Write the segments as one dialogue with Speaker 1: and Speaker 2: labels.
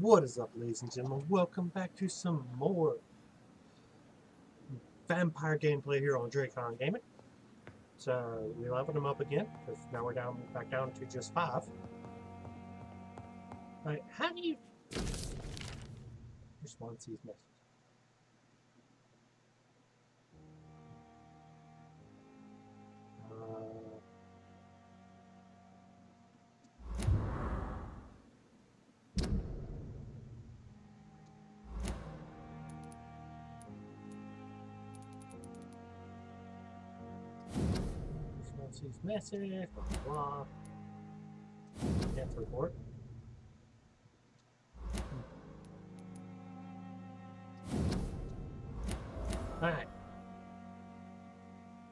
Speaker 1: What is up, ladies and gentlemen? Welcome back to some more Vampyr gameplay here on DraconGamin. So we leveled them up again because now we're back down to just 5. Alright, how do you respond to these messages? Response message, blah blah blah. Can't report. Alright.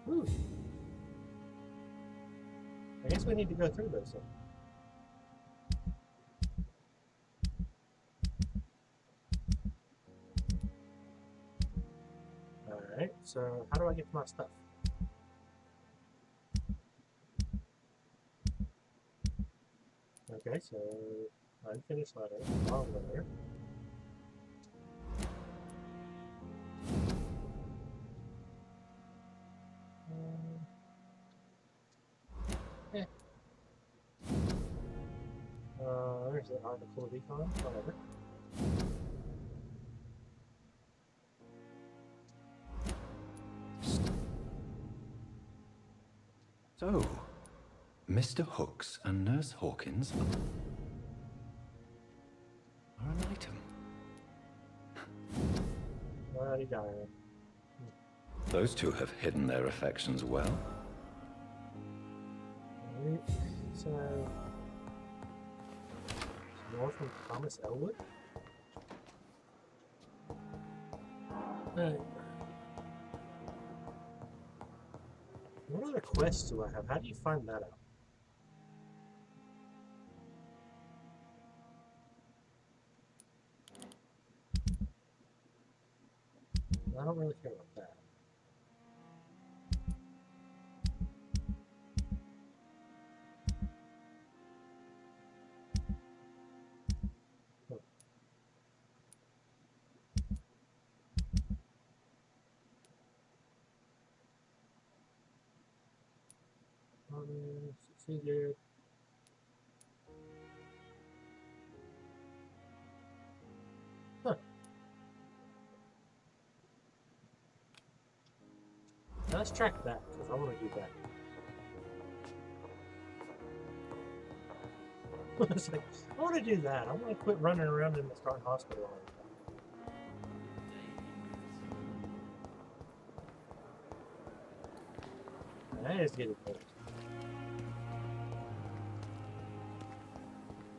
Speaker 1: Whew. I guess we need to go through those things. Alright, so how do I get to my stuff? Okay, so unfinished letter, long letter. There's the article of econ, whatever.
Speaker 2: So, Mr. Hooks and Nurse Hawkins are an item.
Speaker 1: Bloody diary.
Speaker 2: Those two have hidden their affections well.
Speaker 1: Right, so more from Thomas Elwood. Right. What other quests do I have? How do you find that out? I don't really care about that. Succeeded. Huh. Now let's track that, because I want to do that. It's like, I want to do that. I want to quit running around in the Star Hospital all the time. That is getting close.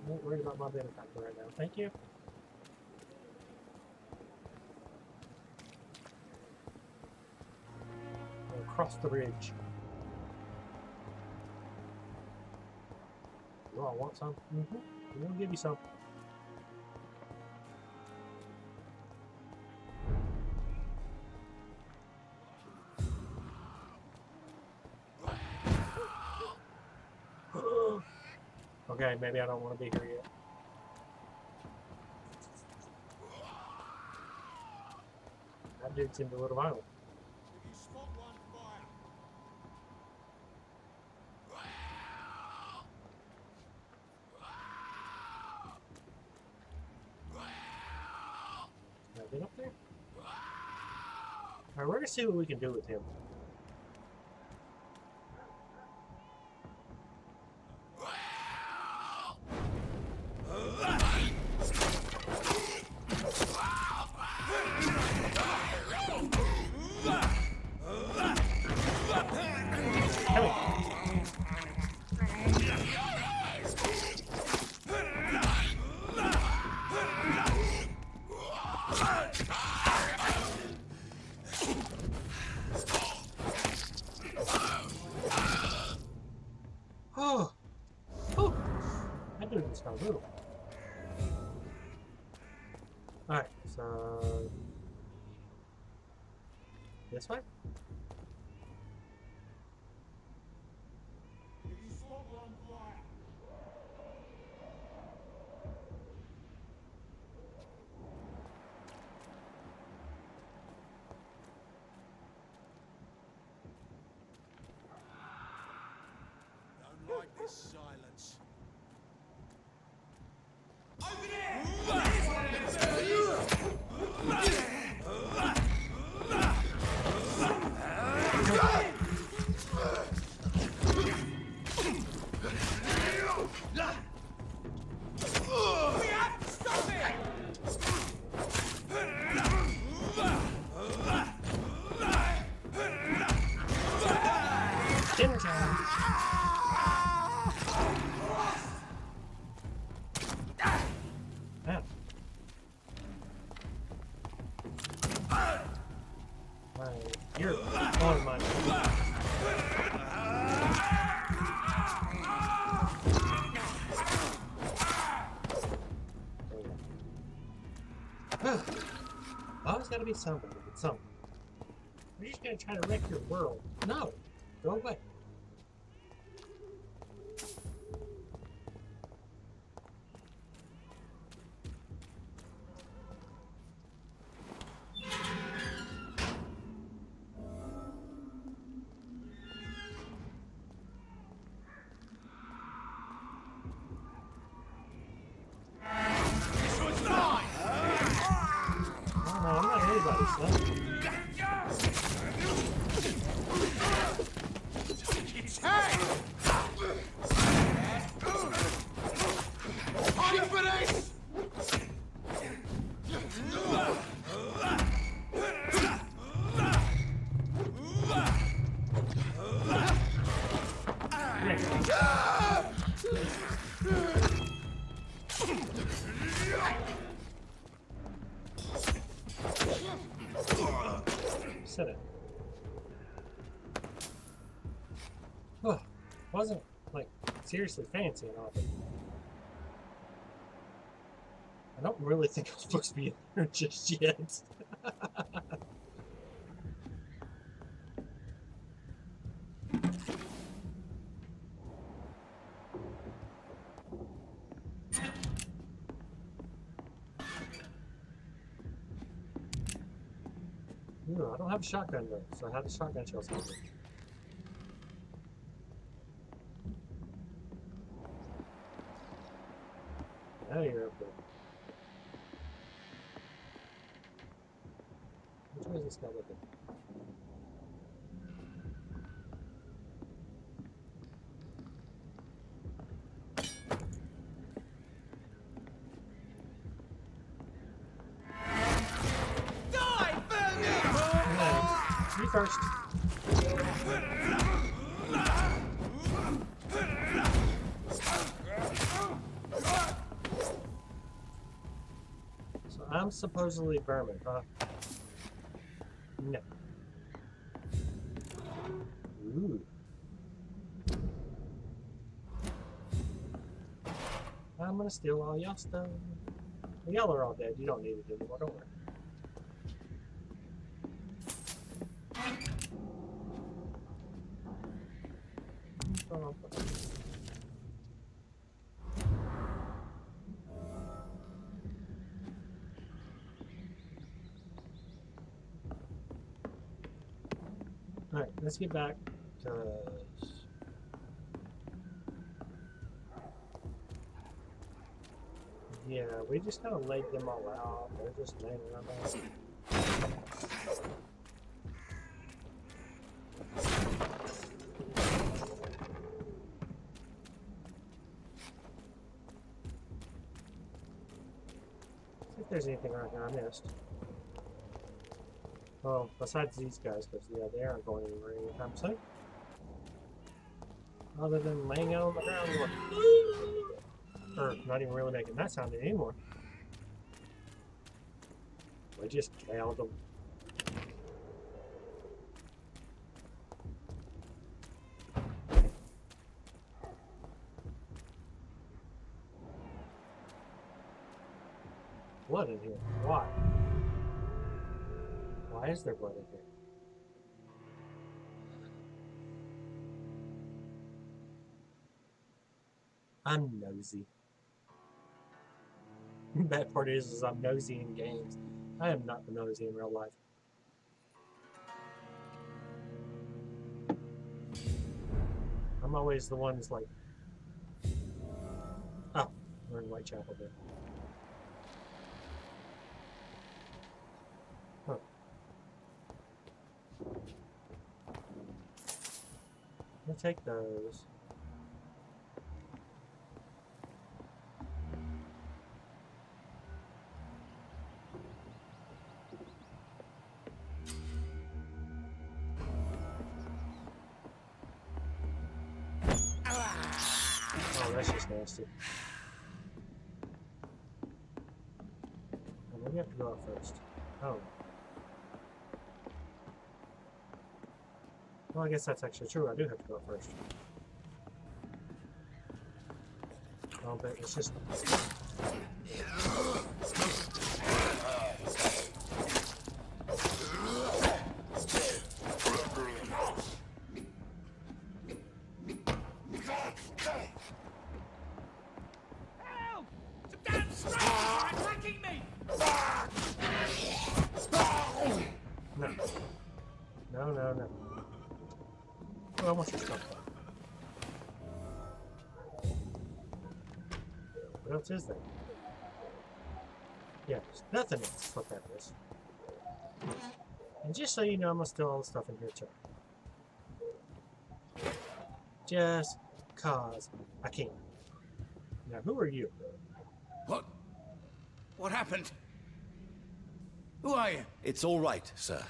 Speaker 1: I'm not worried about my benefactor right now. Thank you. I'll cross the bridge. Oh, I want some? Mm-hmm. We'll give you some. Okay, maybe I don't want to be here yet. That dude seemed a little violent. Can I get up there? Alright, we're gonna see what we can do with him. Oh, that dude just got little. Alright, so this way? You're on my. Always gotta be somebody with something. You're just gonna try to wreck your world. No! Go away. I'm not anybody's son. Sit it. Oh, wasn't like seriously fancy and all, but I don't really think I'm supposed to be in there just yet. Ooh, I don't have a shotgun though, so I have the shotgun shells on me. Now you're up there. Which way is this guy looking? You first. So I'm supposedly vermin, huh? No. Ooh. I'm gonna steal all y'all stuff. Well, y'all are all dead. You don't need it anymore. Don't worry. Alright, let's get back to... Yeah, we just kind of laid them all out. They're just laying around there. See if there's anything around here I missed. Well, besides these guys, because yeah, they aren't going anywhere anytime soon. Other than laying out on the ground going, or not even really making that sound anymore. We just killed them. Blood in here. Why? Why is there blood in here? I'm nosy. Bad part is I'm nosy in games. I am not nosy in real life. I'm always the one that's like, oh, we're in Whitechapel there. Huh. I'll take those. Oh, that's just nasty. Well, maybe I have to go out first. Oh. Well, I guess that's actually true. I do have to go first. Oh, but it's just... No. No, no, no. Well, what's your stuff? What else is there? Yeah, there's nothing else. That's what that is. And just so you know, I'm gonna steal all the stuff in here too. Just cause I can. Now, who are you?
Speaker 3: What happened? Who are you?
Speaker 4: It's all right, sir.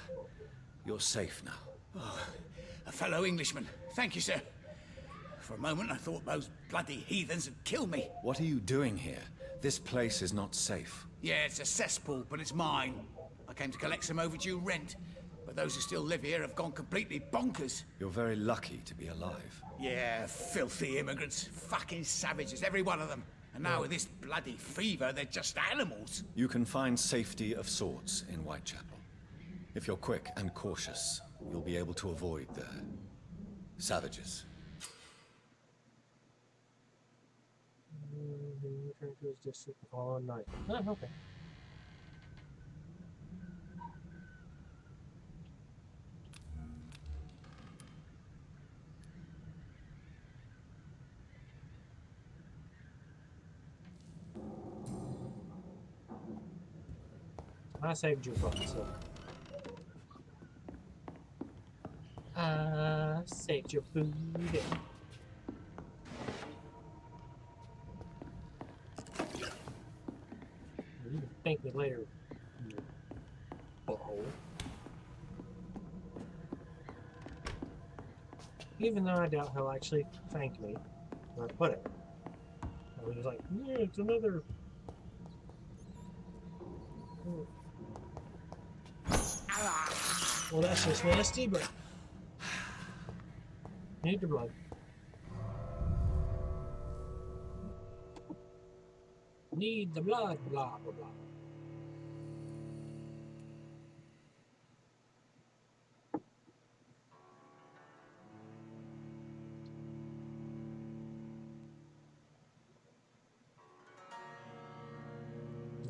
Speaker 4: You're safe now.
Speaker 3: Oh, a fellow Englishman. Thank you, sir. For a moment, I thought those bloody heathens had killed me.
Speaker 4: What are you doing here? This place is not safe.
Speaker 3: Yeah, it's a cesspool, but it's mine. I came to collect some overdue rent, but those who still live here have gone completely bonkers.
Speaker 4: You're very lucky to be alive.
Speaker 3: Yeah, filthy immigrants. Fucking savages, every one of them. And now with this bloody fever, they're just animals.
Speaker 4: You can find safety of sorts in Whitechapel. If you're quick and cautious, you'll be able to avoid the savages.
Speaker 1: Return to his district the following night. Oh, okay. I saved you from it, so. I saved your food. You can thank me later, you butthole. Even though I doubt he'll actually thank me, but whatever. And he was like, yeah, it's another. Well, that's just nasty, but need the blood. Need the blood, blah, blah, blah.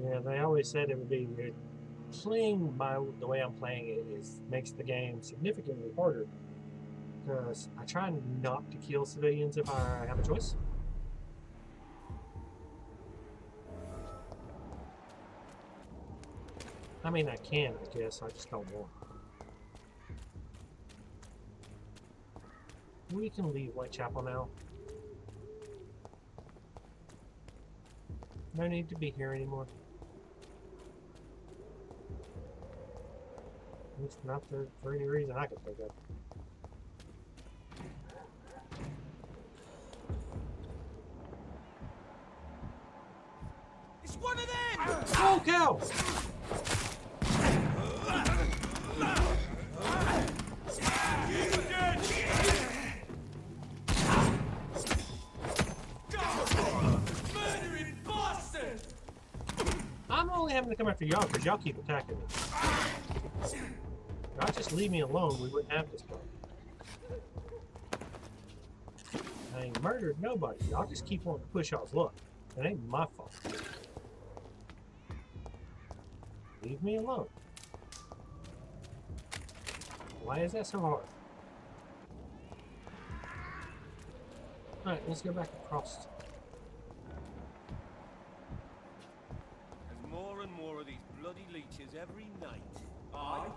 Speaker 1: Yeah, they always said it would be weird. Playing by the way I'm playing it makes the game significantly harder because I try not to kill civilians if I have a choice. I mean, I can, I guess. I just don't want. We can leave Whitechapel now. No need to be here anymore. At least not for any reason I can think of.
Speaker 3: It's one of them!
Speaker 1: Oh, cow!
Speaker 3: Murdering bastard!
Speaker 1: I'm only having to come after y'all because y'all keep attacking me. If y'all just leave me alone, we wouldn't have this problem. I ain't murdered nobody. Y'all just keep wanting to push y'all's luck. It ain't my fault. Leave me alone. Why is that so hard? Alright, let's go back across.
Speaker 5: There's more and more of these bloody leeches every night. Aye.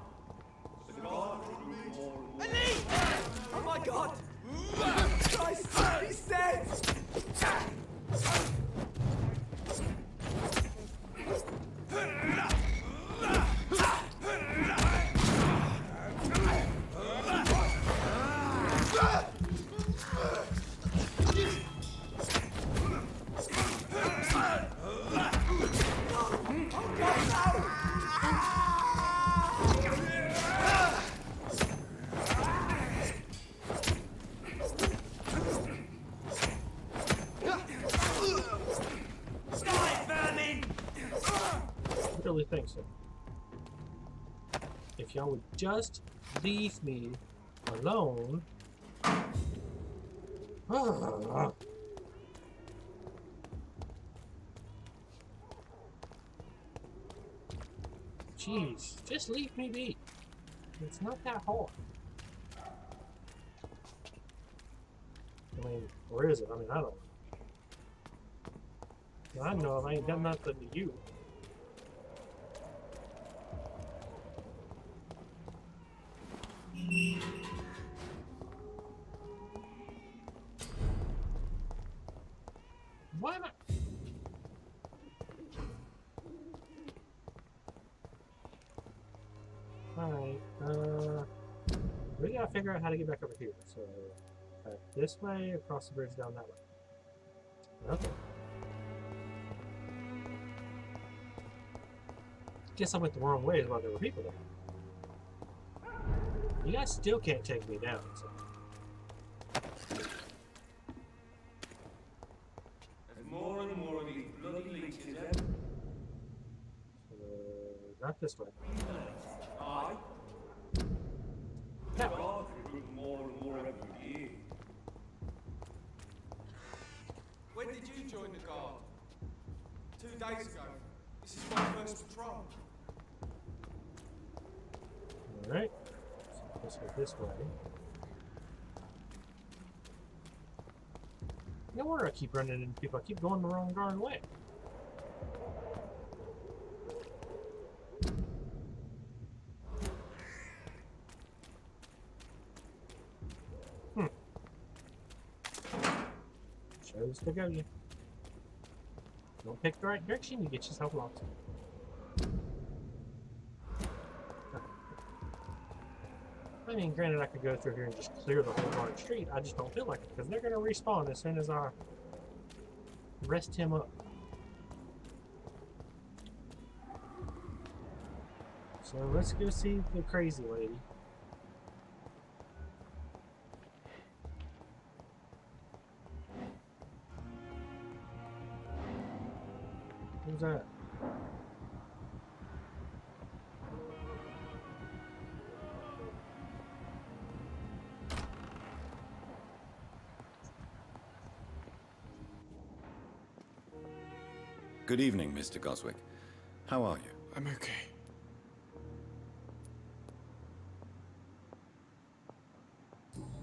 Speaker 5: The God will do more and more.
Speaker 3: Elite! Oh my god! Christ, he's dead!
Speaker 1: think so. If y'all would just leave me alone. Jeez, just leave me be. It's not that hard. I mean, or is it? I mean, I don't know. I know if I ain't done nothing to you. Why am I? Alright, we gotta figure out how to get back over here. So, back this way, across the bridge, down that way. Okay. Guess I went the wrong way while there were people there. You guys still can't take me down, so.
Speaker 5: There's more and more of these bloody leeches
Speaker 1: Not this way.
Speaker 5: Aye.
Speaker 1: That way.
Speaker 5: God, recruit more and more every year.
Speaker 6: When did you join the guard? 2 days ago. This is my first patrol.
Speaker 1: Alright. So let's go this way. No wonder I keep running into people. I keep going the wrong darn way. Shows to go you. Don't pick the right direction, you get yourself lost. I mean, granted, I could go through here and just clear the whole darn street. I just don't feel like it, because they're going to respawn as soon as I rest him up. So let's go see the crazy lady. Who's that?
Speaker 4: Good evening, Mr. Goswick. How are you?
Speaker 6: I'm okay.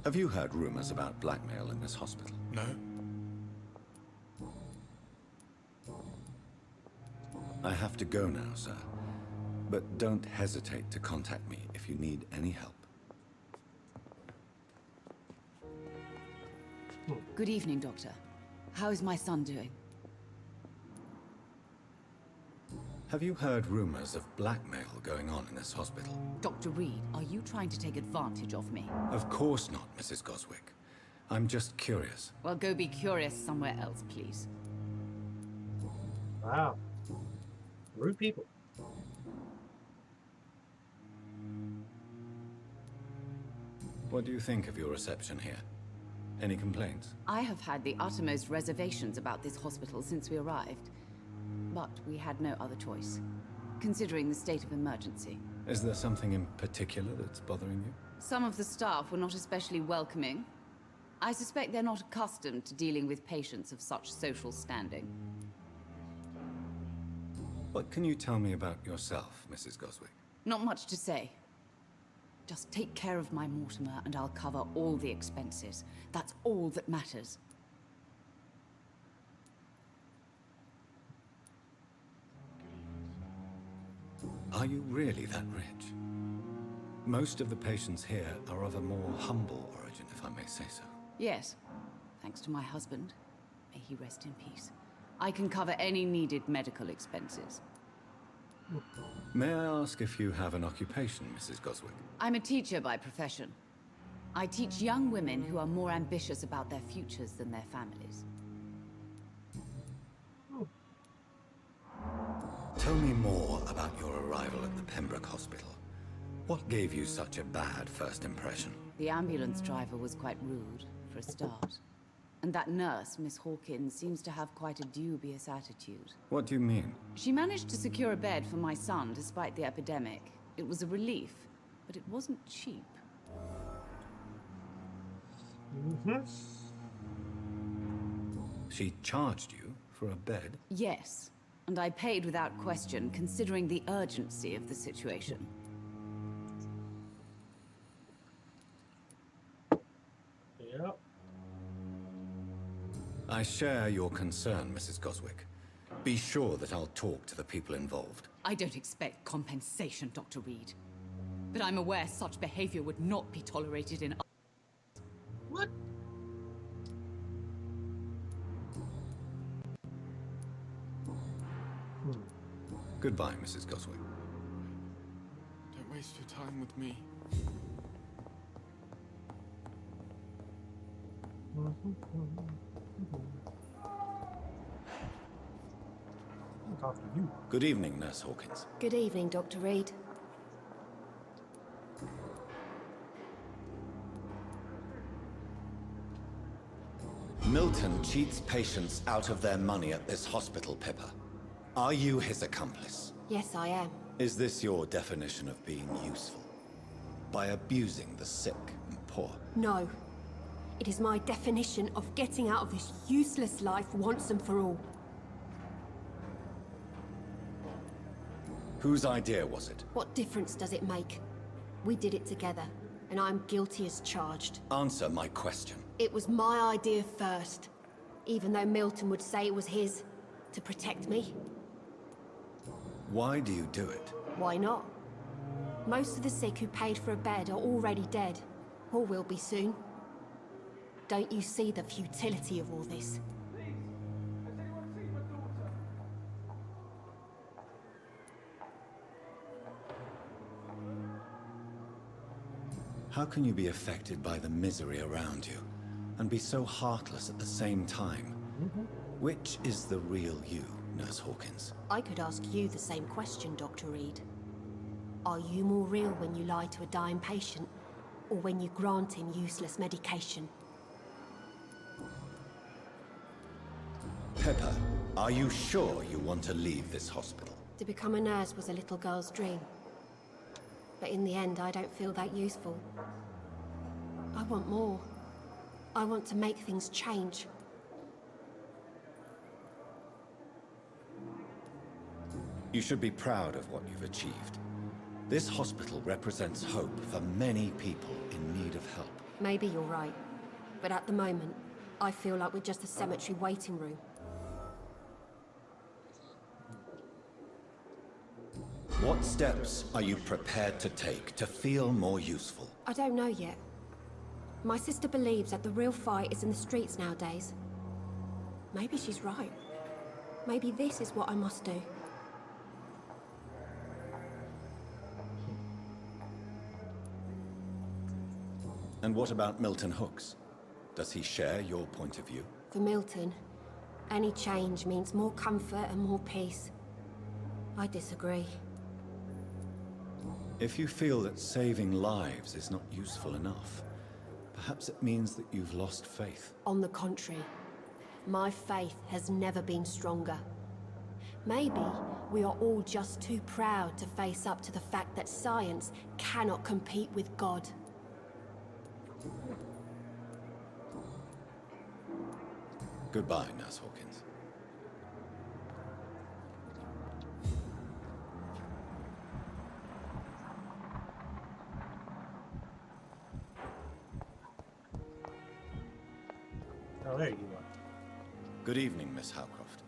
Speaker 4: Have you heard rumors about blackmail in this hospital?
Speaker 6: No?
Speaker 4: I have to go now, sir. But don't hesitate to contact me if you need any help.
Speaker 7: Good evening, Doctor. How is my son doing?
Speaker 4: Have you heard rumors of blackmail going on in this hospital?
Speaker 7: Dr. Reed, are you trying to take advantage of me?
Speaker 4: Of course not, Mrs. Goswick. I'm just curious.
Speaker 7: Well, go be curious somewhere else, please.
Speaker 1: Wow. Rude people.
Speaker 4: What do you think of your reception here? Any complaints?
Speaker 7: I have had the uttermost reservations about this hospital since we arrived. But we had no other choice, considering the state of emergency.
Speaker 4: Is there something in particular that's bothering you?
Speaker 7: Some of the staff were not especially welcoming. I suspect they're not accustomed to dealing with patients of such social standing.
Speaker 4: What can you tell me about yourself, Mrs. Goswick?
Speaker 7: Not much to say. Just take care of my Mortimer and I'll cover all the expenses. That's all that matters.
Speaker 4: Are you really that rich? Most of the patients here are of a more humble origin, if I may say so.
Speaker 7: Yes, thanks to my husband. May he rest in peace. I can cover any needed medical expenses.
Speaker 4: May I ask if you have an occupation, Mrs. Goswick?
Speaker 7: I'm a teacher by profession. I teach young women who are more ambitious about their futures than their families.
Speaker 4: Tell me more about your arrival at the Pembroke Hospital. What gave you such a bad first impression?
Speaker 7: The ambulance driver was quite rude, for a start. And that nurse, Miss Hawkins, seems to have quite a dubious attitude.
Speaker 4: What do you mean?
Speaker 7: She managed to secure a bed for my son despite the epidemic. It was a relief, but it wasn't cheap.
Speaker 4: She charged you for a bed?
Speaker 7: Yes, and I paid without question, considering the urgency of the situation.
Speaker 1: Yep.
Speaker 4: I share your concern, Mrs. Goswick. Be sure that I'll talk to the people involved.
Speaker 7: I don't expect compensation, Dr. Reed. But I'm aware such behavior would not be tolerated in...
Speaker 1: What?
Speaker 4: Goodbye, Mrs. Goswick.
Speaker 6: Don't waste your time with me.
Speaker 1: Look after you.
Speaker 4: Good evening, Nurse Hawkins.
Speaker 8: Good evening, Dr. Reed.
Speaker 4: Milton cheats patients out of their money at this hospital, Pippa. Are you his accomplice?
Speaker 8: Yes, I am.
Speaker 4: Is this your definition of being useful? By abusing the sick and poor?
Speaker 8: No. It is my definition of getting out of this useless life once and for all.
Speaker 4: Whose idea was it?
Speaker 8: What difference does it make? We did it together, and I'm guilty as charged.
Speaker 4: Answer my question.
Speaker 8: It was my idea first, even though Milton would say it was his, to protect me.
Speaker 4: Why do you do it?
Speaker 8: Why not? Most of the sick who paid for a bed are already dead, or will be soon. Don't you see the futility of all this?
Speaker 4: How can you be affected by the misery around you, and be so heartless at the same time? Which is the real you, Nurse Hawkins?
Speaker 8: I could ask you the same question, Dr. Reed. Are you more real when you lie to a dying patient, or when you grant him useless medication?
Speaker 4: Pippa, are you sure you want to leave this hospital?
Speaker 8: To become a nurse was a little girl's dream. But in the end, I don't feel that useful. I want more. I want to make things change.
Speaker 4: You should be proud of what you've achieved. This hospital represents hope for many people in need of help.
Speaker 8: Maybe you're right. But at the moment, I feel like we're just a cemetery waiting room.
Speaker 4: What steps are you prepared to take to feel more useful?
Speaker 8: I don't know yet. My sister believes that the real fight is in the streets nowadays. Maybe she's right. Maybe this is what I must do.
Speaker 4: And what about Milton Hooks? Does he share your point of view?
Speaker 8: For Milton, any change means more comfort and more peace. I disagree.
Speaker 4: If you feel that saving lives is not useful enough, perhaps it means that you've lost faith.
Speaker 8: On the contrary, my faith has never been stronger. Maybe we are all just too proud to face up to the fact that science cannot compete with God.
Speaker 4: Goodbye, Nurse Hawkins.
Speaker 1: Oh, there you are.
Speaker 4: Good evening, Miss Howcroft.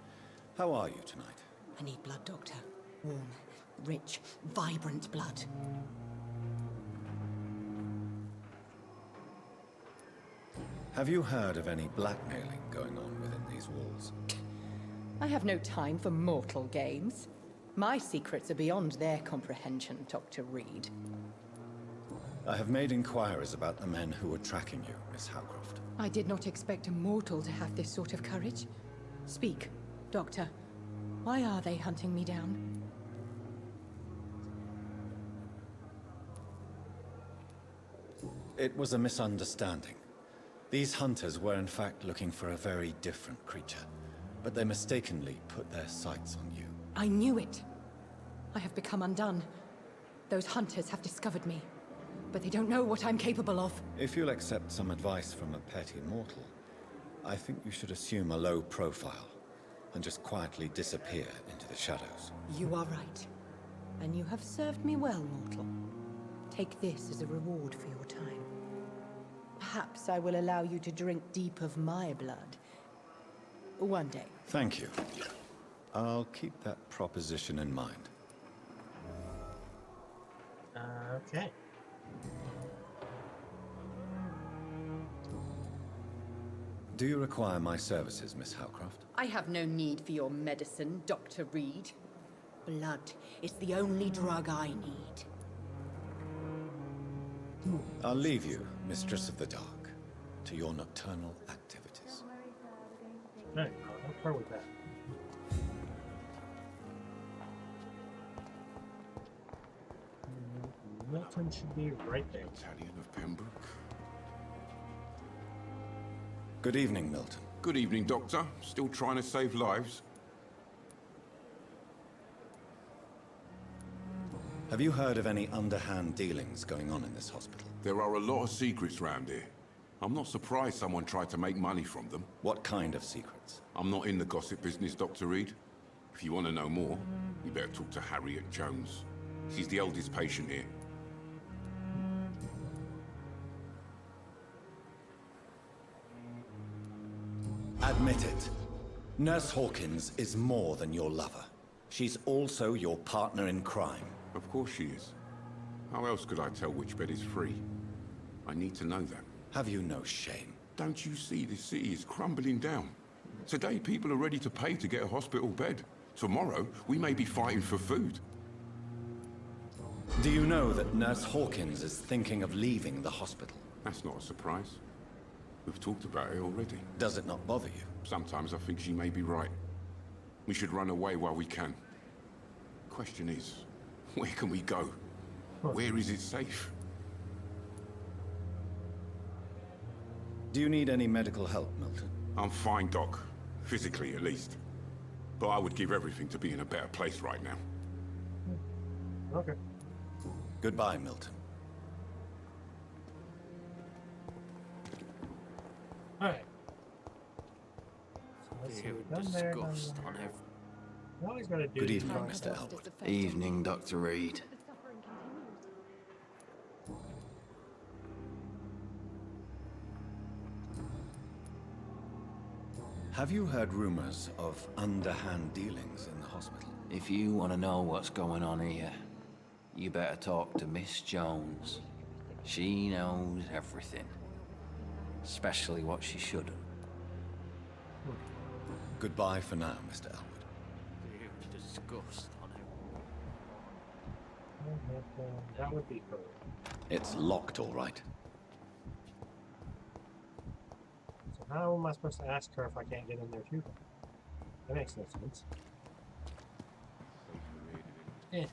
Speaker 4: How are you tonight?
Speaker 9: I need blood, Doctor. Warm, rich, vibrant blood.
Speaker 4: Have you heard of any blackmailing going on within these walls?
Speaker 9: I have no time for mortal games. My secrets are beyond their comprehension, Dr. Reed.
Speaker 4: I have made inquiries about the men who were tracking you, Miss Howcroft.
Speaker 9: I did not expect a mortal to have this sort of courage. Speak, Doctor. Why are they hunting me down?
Speaker 4: It was a misunderstanding. These hunters were in fact looking for a very different creature, but they mistakenly put their sights on you.
Speaker 9: I knew it. I have become undone. Those hunters have discovered me, but they don't know what I'm capable of.
Speaker 4: If you'll accept some advice from a petty mortal, I think you should assume a low profile and just quietly disappear into the shadows.
Speaker 9: You are right. And you have served me well, mortal. Take this as a reward for your time. Perhaps I will allow you to drink deep of my blood. One day.
Speaker 4: Thank you. I'll keep that proposition in mind.
Speaker 1: Okay.
Speaker 4: Do you require my services, Miss Howcroft?
Speaker 9: I have no need for your medicine, Dr. Reed. Blood is the only drug I need.
Speaker 4: I'll leave you, Mistress of the Dark, to your nocturnal activities.
Speaker 1: Alright, I'll start with that. Milton should be right there.
Speaker 10: Battalion of Pembroke.
Speaker 4: Good evening, Milton.
Speaker 10: Good evening, Doctor. Still trying to save lives?
Speaker 4: Have you heard of any underhand dealings going on in this hospital?
Speaker 10: There are a lot of secrets round here. I'm not surprised someone tried to make money from them.
Speaker 4: What kind of secrets?
Speaker 10: I'm not in the gossip business, Dr. Reed. If you want to know more, you better talk to Harriet Jones. She's the oldest patient here.
Speaker 4: Admit it. Nurse Hawkins is more than your lover. She's also your partner in crime.
Speaker 10: Of course she is. How else could I tell which bed is free? I need to know that.
Speaker 4: Have you no shame?
Speaker 10: Don't you see this city is crumbling down? Today people are ready to pay to get a hospital bed. Tomorrow we may be fighting for food.
Speaker 4: Do you know that Nurse Hawkins is thinking of leaving the hospital?
Speaker 10: That's not a surprise. We've talked about it already.
Speaker 4: Does it not bother you?
Speaker 10: Sometimes I think she may be right. We should run away while we can. Question is, where can we go? Where is it safe?
Speaker 4: Do you need any medical help, Milton?
Speaker 10: I'm fine, Doc. Physically, at least. But I would give everything to be in a better place right now.
Speaker 1: Okay.
Speaker 4: Goodbye, Milton.
Speaker 1: Alright. So let's see. Done there, done there. You always gotta do
Speaker 4: Good evening,
Speaker 1: something.
Speaker 4: Mr. Elwood.
Speaker 11: Evening, Dr. Reed.
Speaker 4: Have you heard rumors of underhand dealings in the hospital?
Speaker 11: If you want to know what's going on here, you better talk to Miss Jones. She knows everything. Especially what she shouldn't.
Speaker 4: Goodbye for now, Mr. Elwood.
Speaker 11: You disgust on him.
Speaker 1: That would be cool.
Speaker 4: It's locked, all right.
Speaker 1: So how am I supposed to ask her if I can't get in there too? That makes no sense. Eh.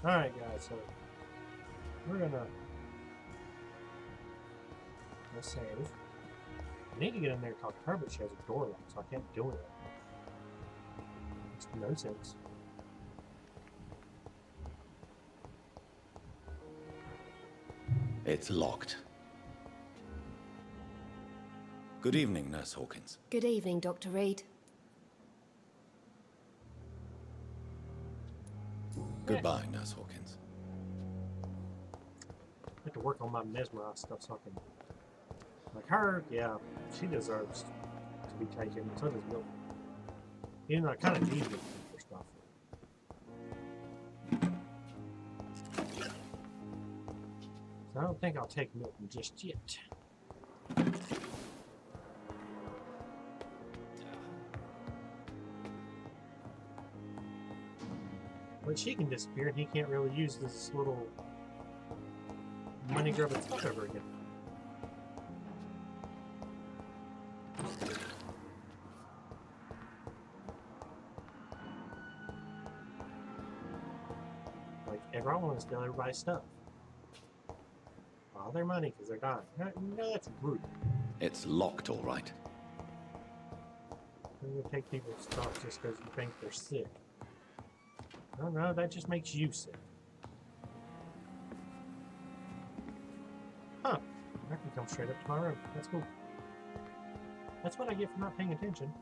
Speaker 1: Alright guys, so we're gonna save. I need to get in there and talk to her, but she has a door locked, so I can't do it. Makes no sense.
Speaker 4: It's locked. Good evening, Nurse Hawkins.
Speaker 8: Good evening, Dr. Reed.
Speaker 4: Goodbye, Nurse Hawkins.
Speaker 1: I have to work on my mesmerized stuff so I can... Like her, yeah, she deserves to be taken, so does Milton. Even though I kind of need Milton for stuff. So I don't think I'll take Milton just yet. But she can disappear and he can't really use this little money grubbing stuff ever again. Because I want to steal everybody's stuff. All their money because they're dying. No, that's rude.
Speaker 2: It's locked, all right.
Speaker 1: You take people's stuff just because you think they're sick. No, that just makes you sick. Huh. I can come straight up to my room. That's cool. That's what I get for not paying attention.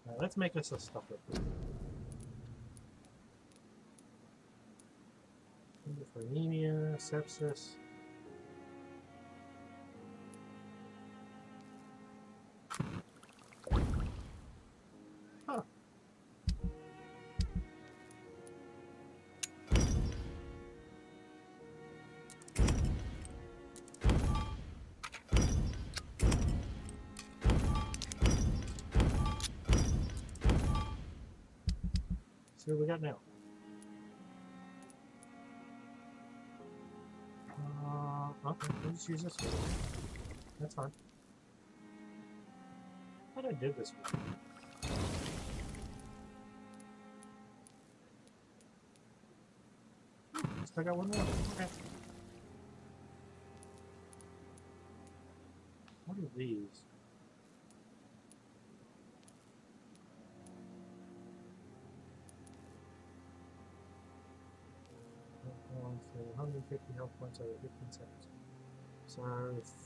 Speaker 1: Alright, let's make us a stuff real quick. For anemia, sepsis. Huh. See what we got now. Okay, we'll just use this one. That's fine. I thought I did this one. Still got one more. Okay. What are these? For 150 health points over 15 seconds. So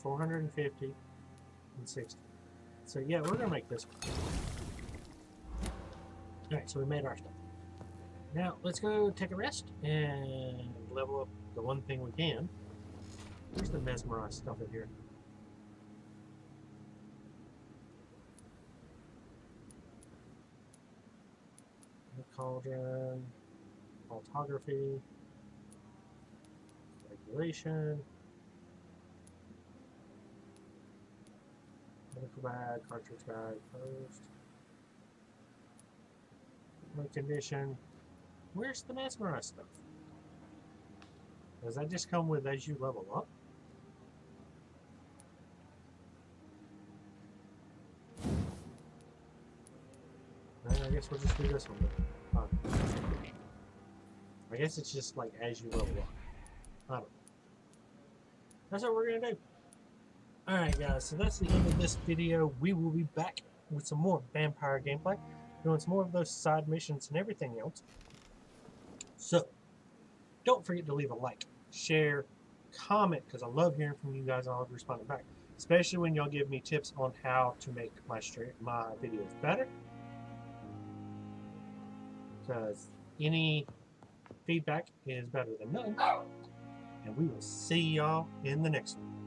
Speaker 1: 450 and 60. So yeah, we're gonna make this one. Alright, so we made our stuff. Now let's go take a rest and level up the one thing we can. Where's the mesmerized stuff in here? The cauldron, photography, regulation, medical bag, cartridge bag, post, my condition. Where's the mesmerized stuff? Does that just come with as you level up? I guess we'll just do this one. I guess it's just like as you level up. I don't know. That's what we're gonna do. Alright guys, so that's the end of this video. We will be back with some more Vampyr gameplay, doing some more of those side missions and everything else. So, don't forget to leave a like, share, comment, because I love hearing from you guys and I love responding back. Especially when y'all give me tips on how to make my videos better. Because any feedback is better than none. And we will see y'all in the next one.